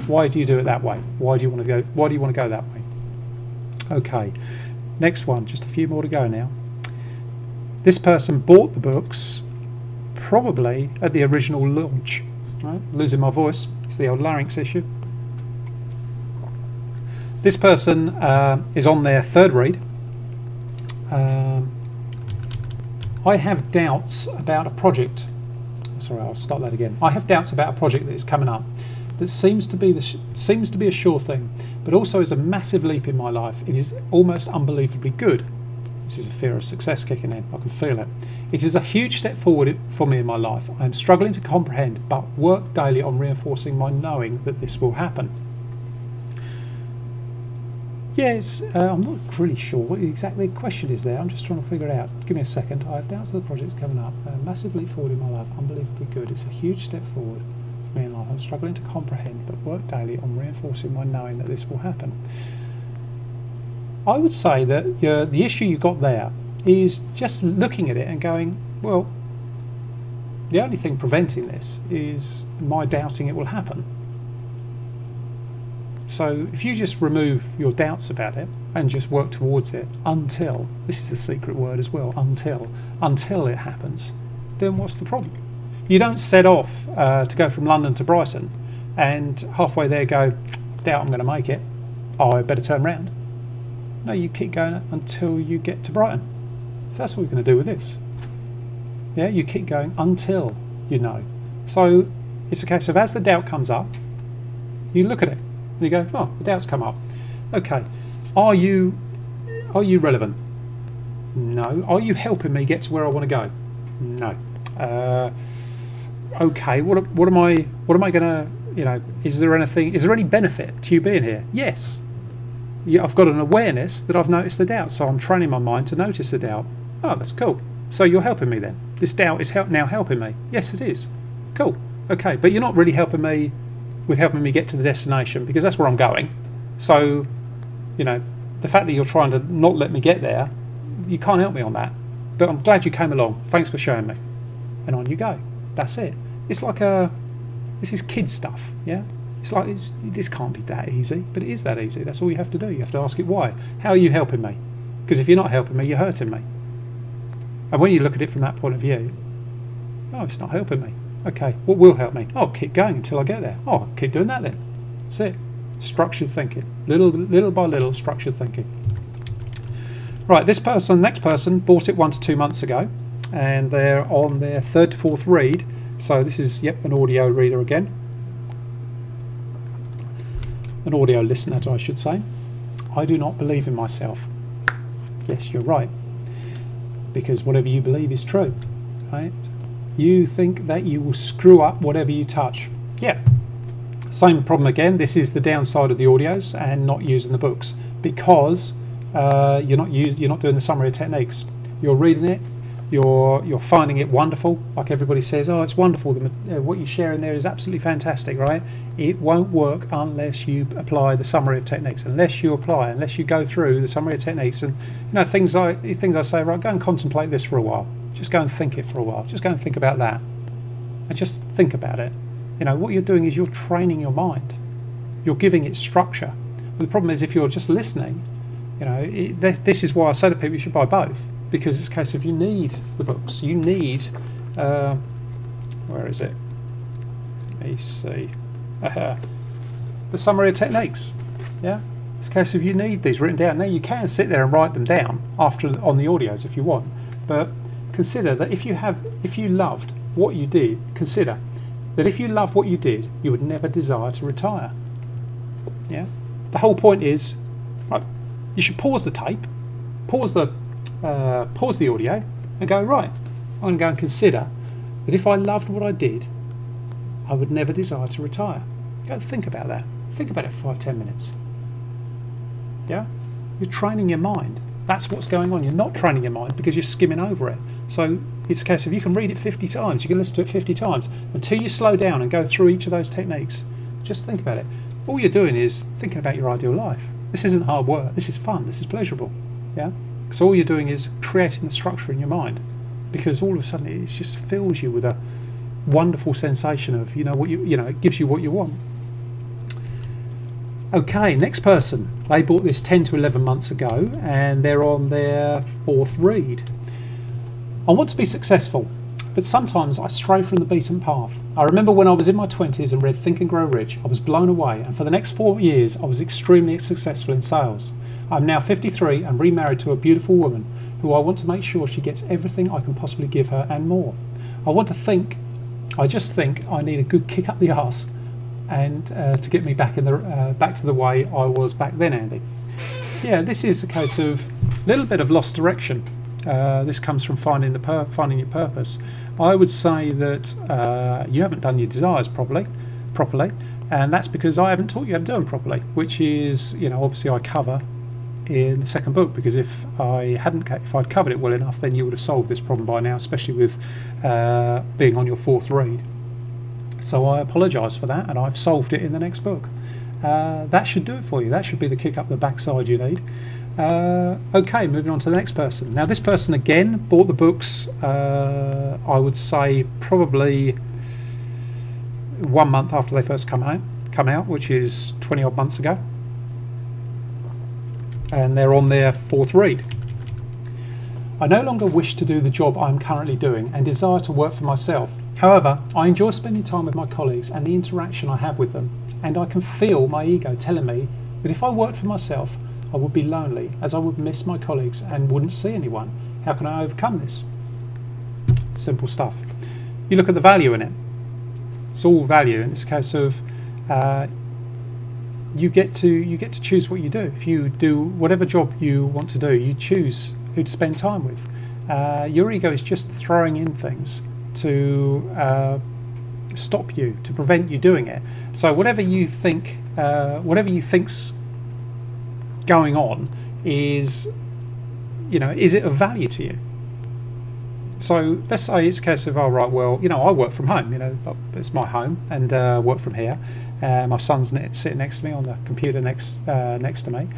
Why do you do it that way? Why do you want to go? Why do you want to go that way? Okay. Next one. Just a few more to go now. This person bought the books probably at the original launch. Right? Losing my voice. It's the old larynx issue. This person is on their third read. I have doubts about a project. Sorry, I'll start that again. I have doubts about a project that is coming up that seems to be a sure thing, but also is a massive leap in my life. It is almost unbelievably good. This is a fear of success kicking in. I can feel it. It is a huge step forward for me in my life. I am struggling to comprehend, but work daily on reinforcing my knowing that this will happen. Yes, I'm not really sure what exactly the question is there. I'm just trying to figure it out. Give me a second. I have doubts that the project's coming up. A massive leap forward in my life. Unbelievably good. It's a huge step forward for me in life. I'm struggling to comprehend, but work daily on reinforcing my knowing that this will happen. I would say that the issue you got there is just looking at it and going, well, the only thing preventing this is my doubting it will happen. So if you just remove your doubts about it and just work towards it until, this is the secret word as well, until it happens, then what's the problem? You don't set off to go from London to Brighton and halfway there go, doubt I'm going to make it, oh, I better turn around. No, you keep going until you get to Brighton. So that's what we're going to do with this. Yeah, you keep going until you know. So it's a case of as the doubt comes up, you look at it and you go, oh, the doubt's come up. Okay, are you relevant? No. Are you helping me get to where I want to go? No. Okay, what am I going to, you know, is there any benefit to you being here? Yes. Yeah, I've got an awareness that I've noticed the doubt, so I'm training my mind to notice the doubt. Oh, that's cool. So you're helping me then. This doubt is now helping me. Yes, it is. Cool. Okay, but you're not really helping me with helping me get to the destination, because that's where I'm going. So, you know, the fact that you're trying to not let me get there, you can't help me on that. But I'm glad you came along. Thanks for showing me. And on you go. That's it. It's like this is kid stuff, yeah? It's like, this can't be that easy, but it is that easy. That's all you have to do. You have to ask it why. How are you helping me? Because if you're not helping me, you're hurting me. And when you look at it from that point of view, oh, it's not helping me. Okay, what will help me? Oh, keep going until I get there. Oh, I'll keep doing that then. That's it. Structured thinking. Little by little, structured thinking. Right, next person bought it 1 to 2 months ago, and they're on their 3rd to 4th read. So this is, yep, an audio reader again. An audio listener, I should say. I do not believe in myself. Yes, you're right. Because whatever you believe is true, right? You think that you will screw up whatever you touch. Yeah. Same problem again. This is the downside of the audios and not using the books, because you're not doing the summary of techniques. You're reading it. You're finding it wonderful, like everybody says, oh, it's wonderful, what you share in there is absolutely fantastic, right? It won't work unless you apply the summary of techniques, unless you go through the summary of techniques. And you know, things I say, right, go and contemplate this for a while, just go and think it for a while, just go and think about that, and just think about it. You know, what you're doing is you're training your mind. You're giving it structure. But the problem is if you're just listening, you know, this is why I say to people you should buy both, because it's a case of you need the books. You need, where is it? Let me see. The summary of techniques. Yeah, it's a case of you need these written down. Now you can sit there and write them down after on the audios if you want, but consider that if you loved what you did, consider that if you loved what you did, you would never desire to retire. Yeah, the whole point is, right, you should pause the tape, pause the audio, and go, right, I'm going to go and consider that if I loved what I did, I would never desire to retire. Go think about that. Think about it for 5-10 minutes. Yeah, you're training your mind. That's what's going on. You're not training your mind because you're skimming over it. So it's a case of you can read it 50 times, you can listen to it 50 times until you slow down and go through each of those techniques. Just think about it. All you're doing is thinking about your ideal life. This isn't hard work. This is fun. This is pleasurable. Yeah. So all you're doing is creating the structure in your mind, because all of a sudden it just fills you with a wonderful sensation of it gives you what you want. Okay, next person. They bought this 10 to 11 months ago and they're on their 4th read. I want to be successful, but sometimes I stray from the beaten path. I remember when I was in my 20s and read Think and Grow Rich, I was blown away, and for the next 4 years I was extremely successful in sales. I'm now 53 and remarried to a beautiful woman who I want to make sure she gets everything I can possibly give her and more. I just think I need a good kick up the arse and to get me back to the way I was back then, Andy. Yeah, this is a case of a little bit of lost direction. This comes from finding your purpose. I would say that you haven't done your desires properly, and that's because I haven't taught you how to do them properly, which is, obviously I cover in the second book, because if I'd covered it well enough, then you would have solved this problem by now, especially with being on your 4th read. So I apologise for that, and I've solved it in the next book. That should do it for you. That should be the kick up the backside you need. Okay, moving on to the next person. Now this person again bought the books, I would say probably 1 month after they first come out, which is 20 odd months ago. And they're on their 4th read. I no longer wish to do the job I am currently doing and desire to work for myself. However, I enjoy spending time with my colleagues and the interaction I have with them, and I can feel my ego telling me that if I worked for myself, I would be lonely, as I would miss my colleagues and wouldn't see anyone. How can I overcome this? Simple stuff. You look at the value in it. It's all value, and it's a case of you get to choose what you do. If you do whatever job you want to do, you choose who to spend time with. Your ego is just throwing in things to stop you, to prevent you doing it. So whatever you think's going on is it of value to you? So let's say it's a case of, oh right, well, I work from home, it's my home, and work from here. My son's sitting next to me on the computer next to me.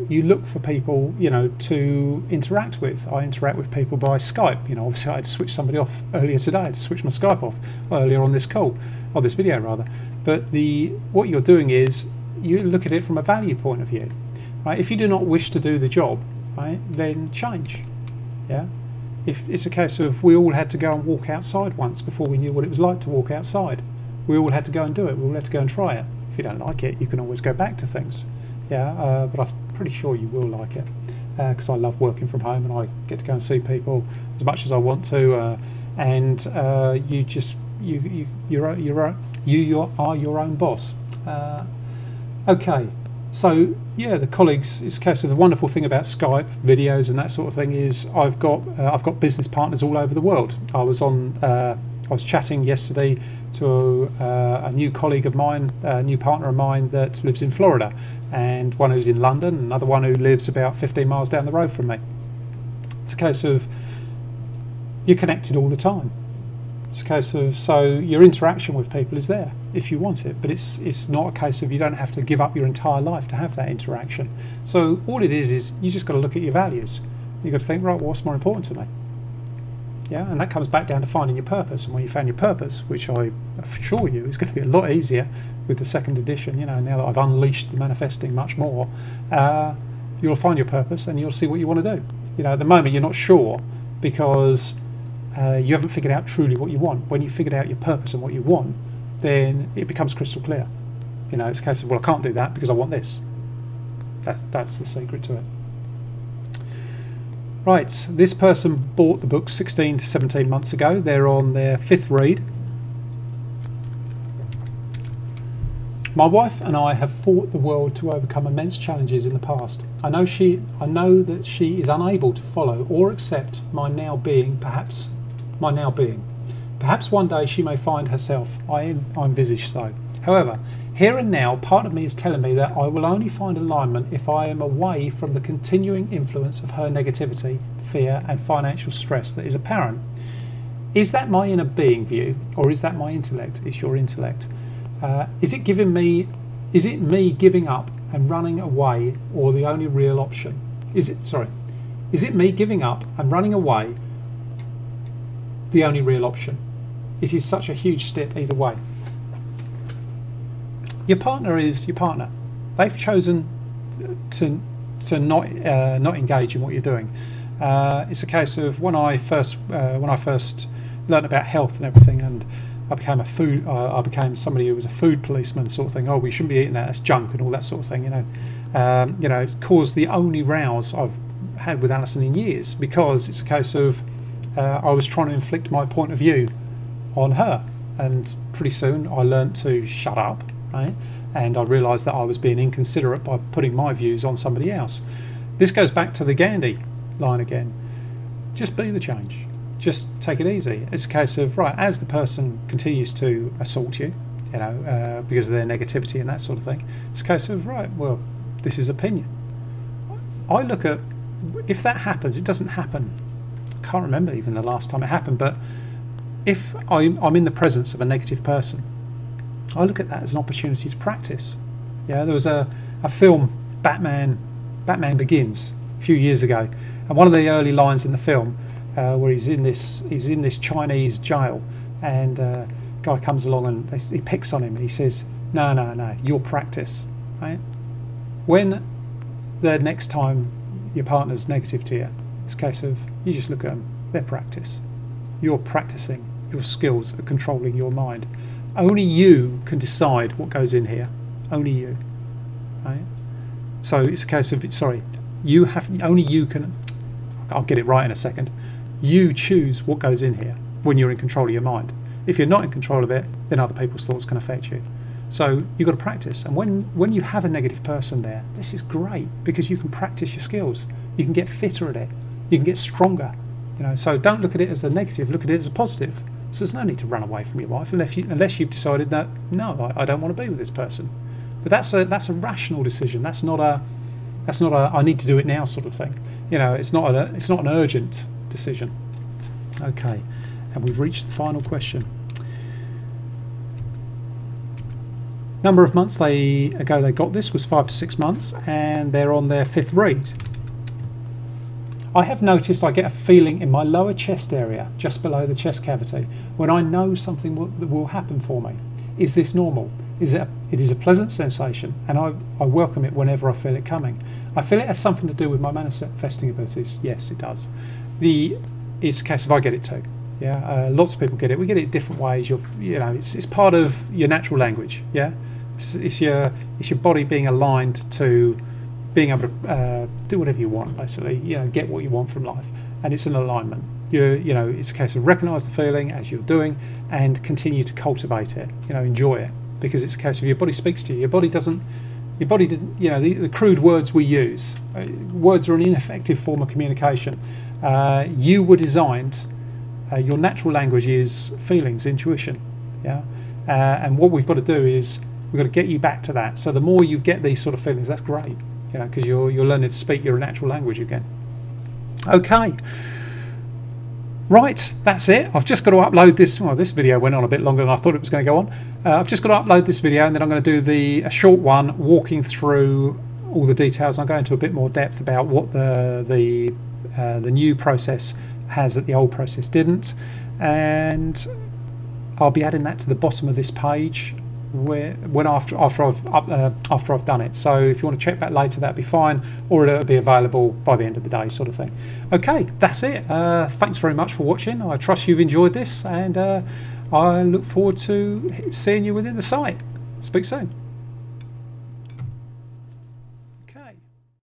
You look for people to interact with. I interact with people by Skype. Obviously I had to switch somebody off earlier today. I had to switch my Skype off earlier on this call, or this video rather. But what you're doing is you look at it from a value point of view, right? If you do not wish to do the job, right, then change. Yeah. If it's a case of we all had to go and walk outside once before we knew what it was like to walk outside. We all had to go and do it. We all had to go and try it. If you don't like it, you can always go back to things. Yeah, but I'm pretty sure you will like it, because I love working from home and I get to go and see people as much as I want to, and you are your own boss. Okay, so yeah, the colleagues. It's a case of the wonderful thing about Skype videos and that sort of thing is I've got business partners all over the world. I was chatting yesterday to a new colleague of mine, a new partner of mine that lives in Florida, and one who's in London, another one who lives about 15 miles down the road from me. It's a case of you're connected all the time. It's a case of, so your interaction with people is there if you want it, but it's not a case of you don't have to give up your entire life to have that interaction. So all it is you just got to look at your values. You've got to think, right, what's more important to me? Yeah, and that comes back down to finding your purpose. And when you found your purpose, which I assure you is going to be a lot easier with the second edition, you know, now that I've unleashed the manifesting much more, you'll find your purpose and you'll see what you want to do. You know, at the moment you're not sure because you haven't figured out truly what you want. When you figured out your purpose and what you want, then it becomes crystal clear. You know, it's a case of, well, I can't do that because I want this. That's the secret to it. Right, this person bought the book 16 to 17 months ago. They're on their 5th read. My wife and I have fought the world to overcome immense challenges in the past. I know that she is unable to follow or accept my now being. Perhaps one day she may find herself. I envisage so. However, here and now, part of me is telling me that I will only find alignment if I am away from the continuing influence of her negativity, fear, and financial stress that is apparent. Is that my inner being view, or is that my intellect? It's your intellect. Is it me giving up and running away, or the only real option? Is it me giving up and running away the only real option? It is such a huge step either way. Your partner is your partner. They've chosen to not engage in what you're doing. It's a case of when I first learned about health and everything, and I became somebody who was a food policeman sort of thing. Oh, we shouldn't be eating that. That's junk and all that sort of thing. It caused the only rows I've had with Alison in years, because it's a case of I was trying to inflict my point of view on her, and pretty soon I learned to shut up. Right? And I realised that I was being inconsiderate by putting my views on somebody else. This goes back to the Gandhi line again. Just be the change. Just take it easy. It's a case of, right, as the person continues to assault you, because of their negativity and that sort of thing, it's a case of, right, well, this is opinion. I look at, if that happens, it doesn't happen. I can't remember even the last time it happened, but if I'm in the presence of a negative person, I look at that as an opportunity to practice. Yeah, there was a film, Batman Begins, a few years ago, and one of the early lines in the film where he's in this Chinese jail, and a guy comes along and he picks on him and he says, no, your practice. Right? When the next time your partner's negative to you, it's a case of you just look at them, their practice. You're practicing your skills at controlling your mind. Only you can decide what goes in here. Only you. Right? So it's a case of, only you can, I'll get it right in a second. You choose what goes in here when you're in control of your mind. If you're not in control of it, then other people's thoughts can affect you. So you've got to practice. And when you have a negative person there, this is great, because you can practice your skills. You can get fitter at it. You can get stronger. So don't look at it as a negative, look at it as a positive. So there's no need to run away from your wife unless you've decided that, no, I don't want to be with this person. But that's a rational decision. That's not a I need to do it now sort of thing. It's not an urgent decision. Okay, and we've reached the final question. Number of months ago they got this was 5 to 6 months, and they're on their 5th read. I have noticed I get a feeling in my lower chest area, just below the chest cavity, when I know something will happen for me. Is this normal? It is a pleasant sensation, and I welcome it whenever I feel it coming. I feel it has something to do with my manifesting abilities. Yes, it does. It's a case of I get it too. Yeah, lots of people get it. We get it different ways. It's part of your natural language. Yeah, it's your body being aligned to being able to do whatever you want, basically, get what you want from life, and it's an alignment. It's a case of recognise the feeling as you're doing and continue to cultivate it. Enjoy it, because it's a case of your body speaks to you. Your body didn't. The crude words we use. Words are an ineffective form of communication. You were designed. Your natural language is feelings, intuition. Yeah, and what we've got to do is we've got to get you back to that. So the more you get these sort of feelings, that's great. Because you're learning to speak your natural language again. Okay, right, that's it. I've just got to upload this. Well, this video went on a bit longer than I thought it was going to go on. I've just got to upload this video, and then I'm going to do a short one walking through all the details. I'll go into a bit more depth about what the new process has that the old process didn't, and I'll be adding that to the bottom of this page after I've done it. So if you want to check back later, that'd be fine, or it'll be available by the end of the day, sort of thing. Okay, that's it. Thanks very much for watching. I trust you've enjoyed this, and I look forward to seeing you within the site. Speak soon.